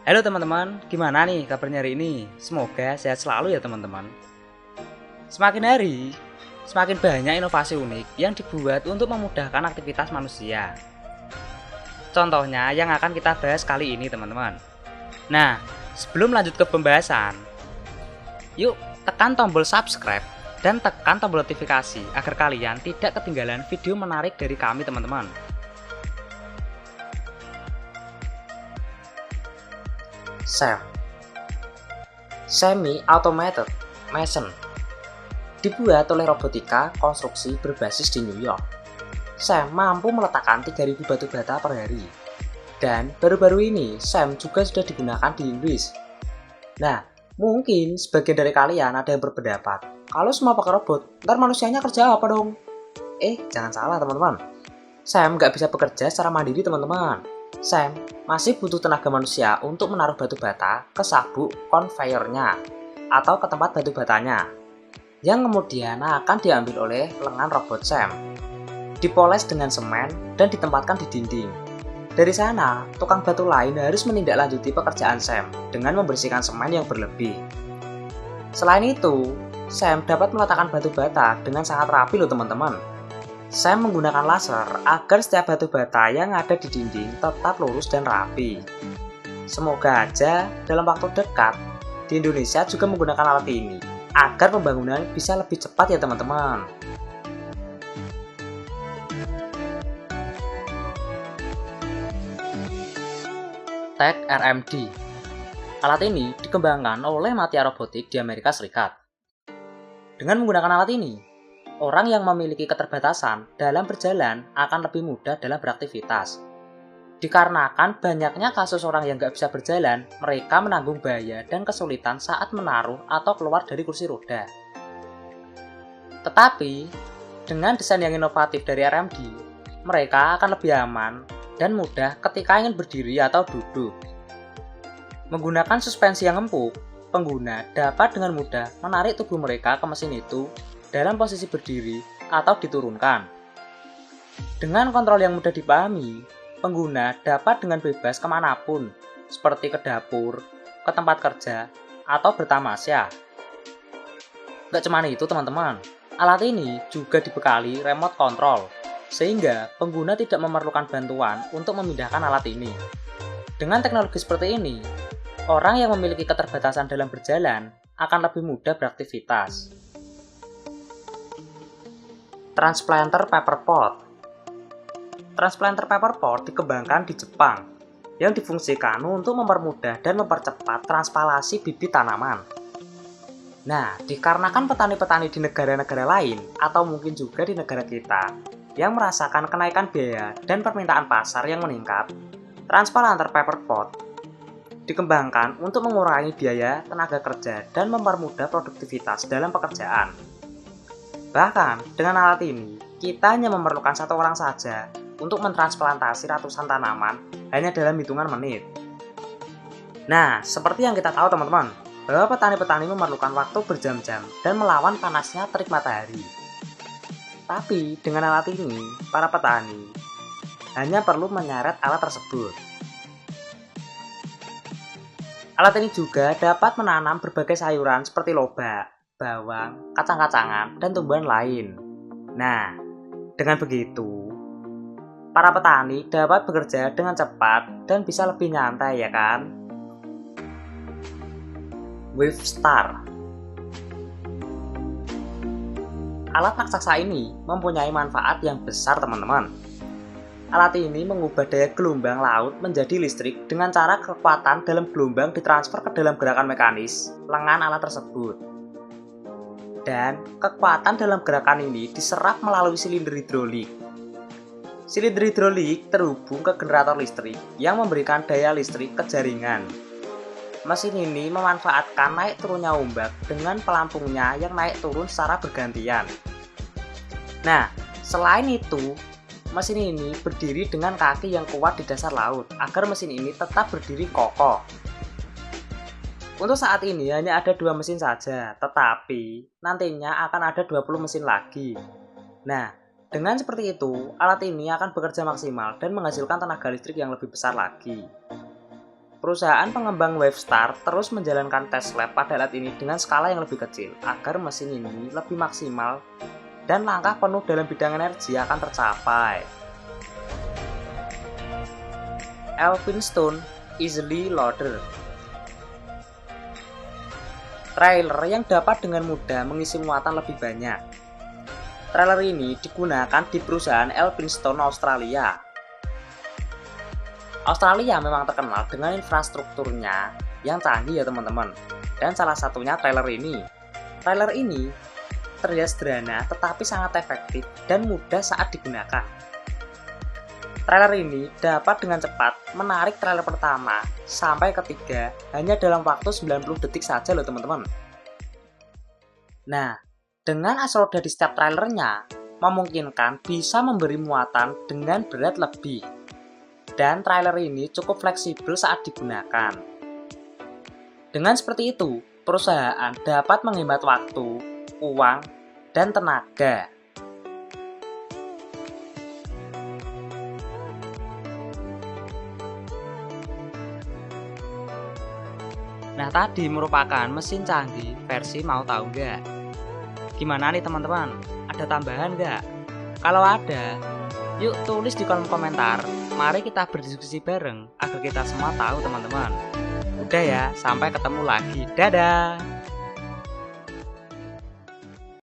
Halo teman-teman, gimana nih kabarnya hari ini? Semoga sehat selalu ya teman-teman. Semakin hari, semakin banyak inovasi unik yang dibuat untuk memudahkan aktivitas manusia. Contohnya yang akan kita bahas kali ini teman-teman. Nah, sebelum lanjut ke pembahasan, yuk tekan tombol subscribe dan tekan tombol notifikasi agar kalian tidak ketinggalan video menarik dari kami teman-teman. SAM, Semi Automated Mason, dibuat oleh Robotika Konstruksi berbasis di New York. SAM mampu meletakkan 3.000 batu bata per hari. Dan baru-baru ini SAM juga sudah digunakan di Inggris. Nah, mungkin sebagian dari kalian ada yang berpendapat, kalau semua pakai robot, ntar manusianya kerja apa dong? Jangan salah teman-teman. SAM nggak bisa bekerja secara mandiri teman-teman. SAM masih butuh tenaga manusia untuk menaruh batu bata ke sabuk konveyornya atau ke tempat batu batanya, yang kemudian akan diambil oleh lengan robot SAM, dipoles dengan semen dan ditempatkan di dinding. Dari sana, tukang batu lain harus menindaklanjuti pekerjaan SAM dengan membersihkan semen yang berlebih. Selain itu, SAM dapat meletakkan batu bata dengan sangat rapi loh teman-teman. SAM menggunakan laser agar setiap batu bata yang ada di dinding tetap lurus dan rapi. Semoga aja dalam waktu dekat di Indonesia juga menggunakan alat ini agar pembangunan bisa lebih cepat ya teman-teman. Tech RMD. Alat ini dikembangkan oleh Matia Robotik di Amerika Serikat. Dengan menggunakan alat ini, orang yang memiliki keterbatasan dalam berjalan akan lebih mudah dalam beraktivitas. Dikarenakan banyaknya kasus orang yang nggak bisa berjalan, mereka menanggung bahaya dan kesulitan saat menaruh atau keluar dari kursi roda. Tetapi, dengan desain yang inovatif dari RMD, mereka akan lebih aman dan mudah ketika ingin berdiri atau duduk. Menggunakan suspensi yang empuk, pengguna dapat dengan mudah menarik tubuh mereka ke mesin itu dalam posisi berdiri atau diturunkan. Dengan kontrol yang mudah dipahami, pengguna dapat dengan bebas kemanapun, seperti ke dapur, ke tempat kerja, atau bertamasya. Gak cuma itu teman-teman, alat ini juga dibekali remote control, sehingga pengguna tidak memerlukan bantuan untuk memindahkan alat ini. Dengan teknologi seperti ini, orang yang memiliki keterbatasan dalam berjalan akan lebih mudah beraktivitas. Transplanter Paper Pot. Transplanter Paper Pot dikembangkan di Jepang, yang difungsikan untuk mempermudah dan mempercepat transplantasi bibit tanaman. Nah, dikarenakan petani-petani di negara-negara lain, atau mungkin juga di negara kita, yang merasakan kenaikan biaya dan permintaan pasar yang meningkat, transplanter Paper Pot dikembangkan untuk mengurangi biaya tenaga kerja dan mempermudah produktivitas dalam pekerjaan. Bahkan, dengan alat ini, kita hanya memerlukan satu orang saja untuk mentransplantasi ratusan tanaman hanya dalam hitungan menit. Nah, seperti yang kita tahu teman-teman, bahwa petani-petani memerlukan waktu berjam-jam dan melawan panasnya terik matahari. Tapi, dengan alat ini, para petani hanya perlu menyeret alat tersebut. Alat ini juga dapat menanam berbagai sayuran seperti lobak, bawang, kacang-kacangan, dan tumbuhan lain. Nah, dengan begitu, para petani dapat bekerja dengan cepat dan bisa lebih nyantai ya kan? Wavestar. Alat raksasa ini mempunyai manfaat yang besar teman-teman. Alat ini mengubah daya gelombang laut menjadi listrik dengan cara kekuatan dalam gelombang ditransfer ke dalam gerakan mekanis lengan alat tersebut. Dan kekuatan dalam gerakan ini diserap melalui silinder hidrolik. Silinder hidrolik terhubung ke generator listrik yang memberikan daya listrik ke jaringan. Mesin ini memanfaatkan naik turunnya ombak dengan pelampungnya yang naik turun secara bergantian. Nah, selain itu, mesin ini berdiri dengan kaki yang kuat di dasar laut agar mesin ini tetap berdiri kokoh. Untuk saat ini hanya ada 2 mesin saja, tetapi nantinya akan ada 20 mesin lagi. Nah, dengan seperti itu, alat ini akan bekerja maksimal dan menghasilkan tenaga listrik yang lebih besar lagi. perusahaan pengembang Wavestar terus menjalankan tes lab pada alat ini dengan skala yang lebih kecil agar mesin ini lebih maksimal dan langkah penuh dalam bidang energi akan tercapai. Elphinstone Easily Loader, trailer yang dapat dengan mudah mengisi muatan lebih banyak. Trailer ini digunakan di perusahaan Elphinstone Australia. Australia memang terkenal dengan infrastrukturnya yang canggih ya teman-teman. Dan salah satunya trailer ini. Trailer ini terlihat sederhana tetapi sangat efektif dan mudah saat digunakan. Trailer ini dapat dengan cepat menarik trailer pertama sampai ketiga hanya dalam waktu 90 detik saja loh teman-teman. Nah, dengan as roda di setiap trailernya memungkinkan bisa memberi muatan dengan berat lebih. Dan trailer ini cukup fleksibel saat digunakan. Dengan seperti itu, perusahaan dapat menghemat waktu, uang, dan tenaga. Nah, tadi merupakan mesin canggih versi mau tahu nggak? Gimana nih teman-teman? Ada tambahan nggak? Kalau ada, yuk tulis di kolom komentar. Mari kita berdiskusi bareng agar kita semua tahu teman-teman. Udah ya, sampai ketemu lagi. Dadah!